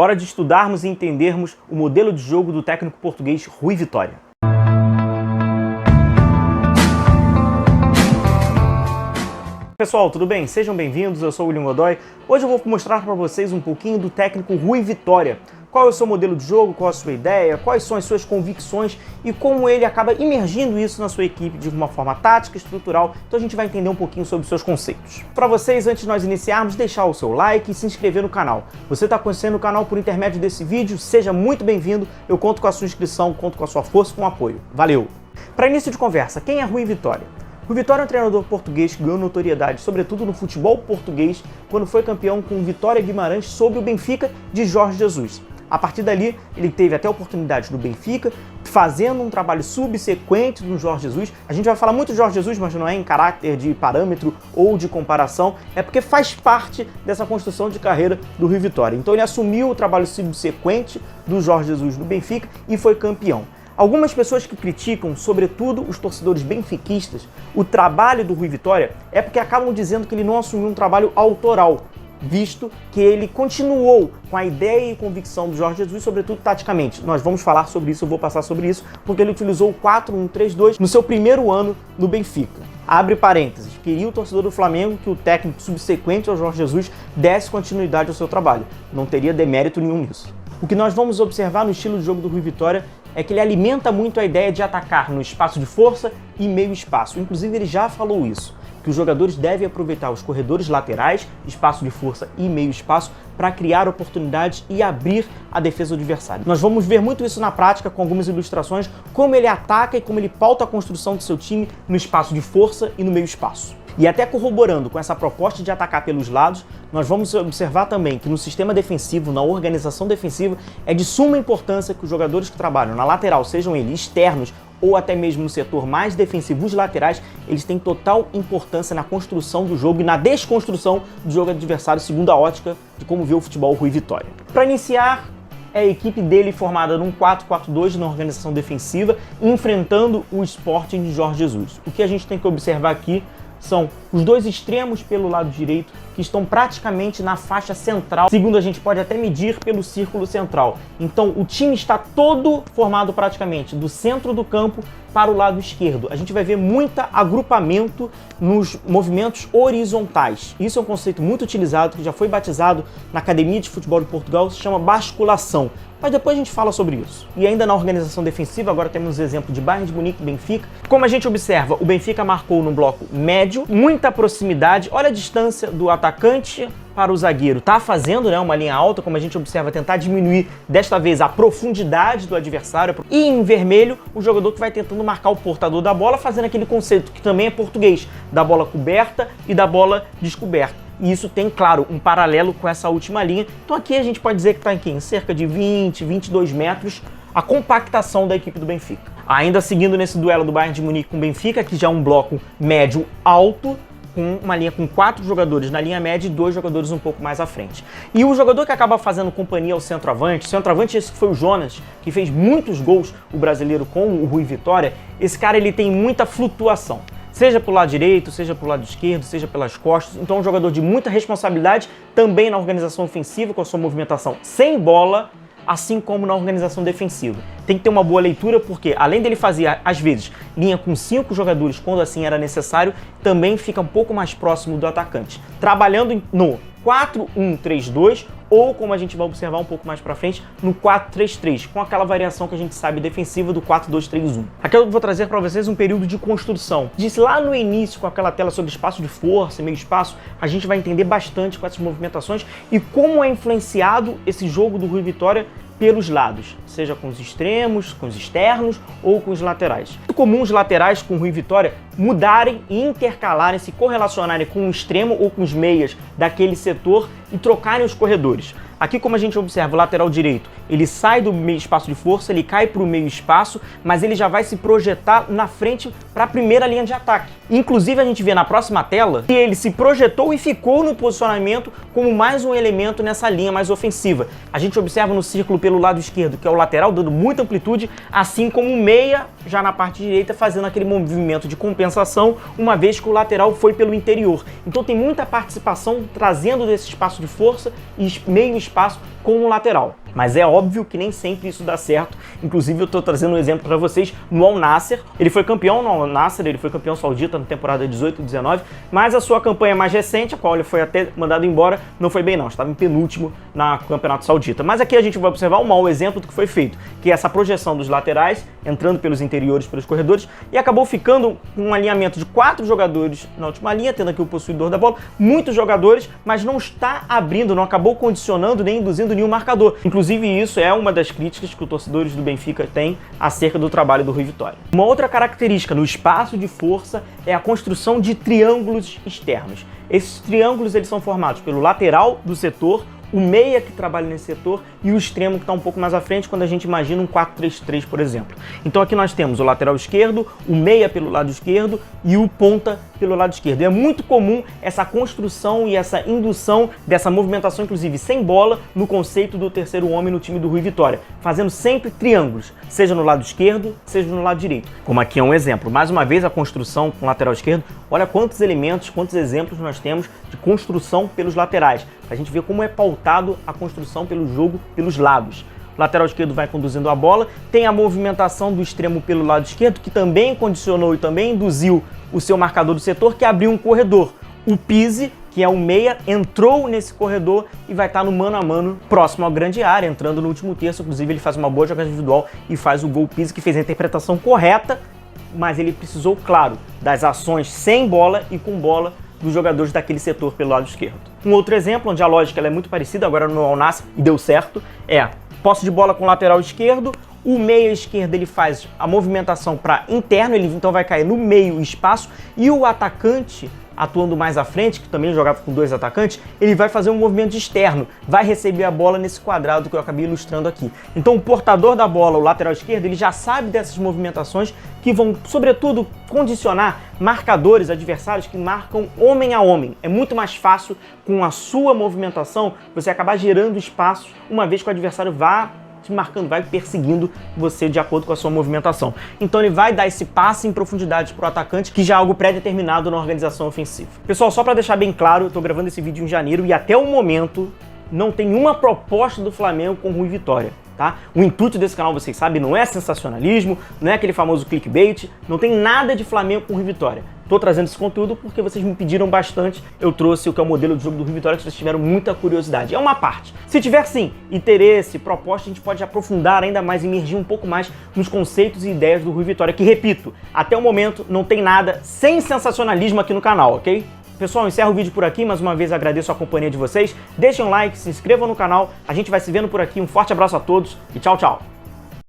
Hora de estudarmos e entendermos o modelo de jogo do técnico português Rui Vitória. Pessoal, tudo bem? Sejam bem-vindos, eu sou o William Godoy. Hoje eu vou mostrar para vocês um pouquinho do técnico Rui Vitória. Qual é o seu modelo de jogo, qual a sua ideia, quais são as suas convicções e como ele acaba imergindo isso na sua equipe de uma forma tática, estrutural. Então a gente vai entender um pouquinho sobre os seus conceitos. Para vocês, antes de nós iniciarmos, deixar o seu like e se inscrever no canal. Você está conhecendo o canal por intermédio desse vídeo, seja muito bem-vindo. Eu conto com a sua inscrição, conto com a sua força e com o apoio. Valeu! Para início de conversa, quem é Rui Vitória? Rui Vitória é um treinador português que ganhou notoriedade, sobretudo no futebol português, quando foi campeão com Vitória Guimarães sobre o Benfica de Jorge Jesus. A partir dali, ele teve até oportunidades no Benfica, fazendo um trabalho subsequente no Jorge Jesus. A gente vai falar muito de Jorge Jesus, mas não é em caráter de parâmetro ou de comparação, é porque faz parte dessa construção de carreira do Rui Vitória. Então ele assumiu o trabalho subsequente do Jorge Jesus no Benfica e foi campeão. Algumas pessoas que criticam, sobretudo os torcedores benfiquistas, o trabalho do Rui Vitória é porque acabam dizendo que ele não assumiu um trabalho autoral, visto que ele continuou com a ideia e convicção do Jorge Jesus, sobretudo taticamente. Nós vamos falar sobre isso, eu vou passar sobre isso, porque ele utilizou o 4-1-3-2 no seu primeiro ano no Benfica. Abre parênteses, queria o torcedor do Flamengo que o técnico subsequente ao Jorge Jesus desse continuidade ao seu trabalho. Não teria demérito nenhum nisso. O que nós vamos observar no estilo de jogo do Rui Vitória é que ele alimenta muito a ideia de atacar no espaço de força e meio espaço. Inclusive ele já falou isso, que os jogadores devem aproveitar os corredores laterais, espaço de força e meio espaço, para criar oportunidades e abrir a defesa do adversário. Nós vamos ver muito isso na prática com algumas ilustrações, como ele ataca e como ele pauta a construção do seu time no espaço de força e no meio espaço. E até corroborando com essa proposta de atacar pelos lados, nós vamos observar também que no sistema defensivo, na organização defensiva, é de suma importância que os jogadores que trabalham na lateral, sejam eles externos ou até mesmo no setor mais defensivo, os laterais, eles têm total importância na construção do jogo e na desconstrução do jogo adversário, segundo a ótica de como vê o futebol Rui Vitória. Para iniciar, é a equipe dele formada num 4-4-2 na organização defensiva, enfrentando o Sporting de Jorge Jesus. O que a gente tem que observar aqui são os dois extremos pelo lado direito, que estão praticamente na faixa central, segundo a gente pode até medir pelo círculo central. Então o time está todo formado praticamente do centro do campo para o lado esquerdo. A gente vai ver muito agrupamento nos movimentos horizontais. Isso é um conceito muito utilizado, que já foi batizado na Academia de Futebol de Portugal, se chama basculação. Mas depois a gente fala sobre isso. E ainda na organização defensiva, agora temos o exemplo de Bayern de Munique e Benfica. Como a gente observa, o Benfica marcou no bloco médio, muita proximidade. Olha a distância do atacante para o zagueiro. Tá fazendo, né, uma linha alta, como a gente observa, tentar diminuir desta vez a profundidade do adversário. E em vermelho, o jogador que vai tentando marcar o portador da bola, fazendo aquele conceito que também é português, da bola coberta e da bola descoberta. E isso tem, claro, um paralelo com essa última linha. Então aqui a gente pode dizer que está em cerca de 20, 22 metros a compactação da equipe do Benfica. Ainda seguindo nesse duelo do Bayern de Munique com o Benfica, que já é um bloco médio alto, com uma linha com 4 jogadores na linha média e 2 jogadores um pouco mais à frente. E o jogador que acaba fazendo companhia ao centroavante esse que foi o Jonas, que fez muitos gols, o brasileiro, com o Rui Vitória, esse cara ele tem muita flutuação. Seja pelo lado direito, seja pelo lado esquerdo, seja pelas costas. Então é um jogador de muita responsabilidade também na organização ofensiva, com a sua movimentação sem bola, assim como na organização defensiva. Tem que ter uma boa leitura porque, além dele fazer, às vezes, linha com 5 jogadores, quando assim era necessário, também fica um pouco mais próximo do atacante. Trabalhando no 4-1-3-2 ou, como a gente vai observar um pouco mais pra frente, no 4-3-3, com aquela variação que a gente sabe defensiva do 4-2-3-1. Aqui eu vou trazer para vocês um período de construção. Disse lá no início, com aquela tela sobre espaço de força e meio espaço, a gente vai entender bastante com essas movimentações e como é influenciado esse jogo do Rui Vitória pelos lados, seja com os extremos, com os externos ou com os laterais. É muito comum os laterais com o Rui Vitória mudarem e intercalarem, se correlacionarem com o extremo ou com os meias daquele setor e trocarem os corredores. Aqui, como a gente observa, o lateral direito, ele sai do meio espaço de força, ele cai para o meio espaço, mas ele já vai se projetar na frente para a primeira linha de ataque. Inclusive, a gente vê na próxima tela que ele se projetou e ficou no posicionamento como mais um elemento nessa linha mais ofensiva. A gente observa no círculo pelo lado esquerdo, que é o lateral, dando muita amplitude, assim como o meia, já na parte direita, fazendo aquele movimento de compensação, uma vez que o lateral foi pelo interior. Então tem muita participação trazendo desse espaço de força e meio espaço espaço com o lateral. Mas é óbvio que nem sempre isso dá certo. Inclusive eu estou trazendo um exemplo para vocês no Al Nassr. Ele foi campeão no Al Nassr, ele foi campeão saudita na temporada 18 e 19, mas a sua campanha mais recente, a qual ele foi até mandado embora, não foi bem não, estava em penúltimo na campeonato saudita. Mas aqui a gente vai observar um mau exemplo do que foi feito, que é essa projeção dos laterais, entrando pelos interiores, pelos corredores, e acabou ficando um alinhamento de 4 jogadores na última linha, tendo aqui o possuidor da bola, muitos jogadores, mas não está abrindo, não acabou condicionando nem induzindo nenhum marcador. Inclusive isso é uma das críticas que os torcedores do Benfica têm acerca do trabalho do Rui Vitória. Uma outra característica no espaço de força é a construção de triângulos externos. Esses triângulos eles são formados pelo lateral do setor, o meia que trabalha nesse setor e o extremo que está um pouco mais à frente quando a gente imagina um 4-3-3, por exemplo. Então aqui nós temos o lateral esquerdo, o meia pelo lado esquerdo e o ponta pelo lado esquerdo. E é muito comum essa construção e essa indução dessa movimentação, inclusive sem bola, no conceito do terceiro homem no time do Rui Vitória, fazendo sempre triângulos, seja no lado esquerdo, seja no lado direito. Como aqui é um exemplo. Mais uma vez a construção com o lateral esquerdo, olha quantos elementos, quantos exemplos nós temos de construção pelos laterais. A gente vê como é pautado a construção pelo jogo pelos lados. O lateral esquerdo vai conduzindo a bola, tem a movimentação do extremo pelo lado esquerdo, que também condicionou e também induziu o seu marcador do setor, que abriu um corredor. O Pizzi, que é o meia, entrou nesse corredor e vai estar no mano a mano próximo à grande área, entrando no último terço. Inclusive ele faz uma boa jogada individual e faz o gol. Pizzi, que fez a interpretação correta, mas ele precisou, claro, das ações sem bola e com bola dos jogadores daquele setor pelo lado esquerdo. Um outro exemplo, onde a lógica ela é muito parecida, agora no Al Nassr, e deu certo, é posse de bola com o lateral esquerdo, o meia esquerdo ele faz a movimentação para interno, ele então vai cair no meio espaço, e o atacante, atuando mais à frente, que também jogava com 2 atacantes, ele vai fazer um movimento externo, vai receber a bola nesse quadrado que eu acabei ilustrando aqui. Então o portador da bola, o lateral esquerdo, ele já sabe dessas movimentações que vão, sobretudo, condicionar marcadores adversários que marcam homem a homem. É muito mais fácil, com a sua movimentação, você acabar gerando espaço, uma vez que o adversário vá te marcando, vai perseguindo você de acordo com a sua movimentação. Então ele vai dar esse passe em profundidade para o atacante, que já é algo pré-determinado na organização ofensiva. Pessoal, só para deixar bem claro, eu estou gravando esse vídeo em janeiro e até o momento não tem uma proposta do Flamengo com Rui Vitória. Tá? O intuito desse canal, vocês sabem, não é sensacionalismo, não é aquele famoso clickbait, não tem nada de Flamengo com Rui Vitória. Estou trazendo esse conteúdo porque vocês me pediram bastante, eu trouxe o que é o modelo de jogo do Rui Vitória, que vocês tiveram muita curiosidade. É uma parte. Se tiver, sim, interesse, proposta, a gente pode aprofundar ainda mais, imergir um pouco mais nos conceitos e ideias do Rui Vitória, que, repito, até o momento não tem nada sem sensacionalismo aqui no canal, ok? Pessoal, eu encerro o vídeo por aqui, mais uma vez agradeço a companhia de vocês, deixem um like, se inscrevam no canal, a gente vai se vendo por aqui, um forte abraço a todos e tchau, tchau!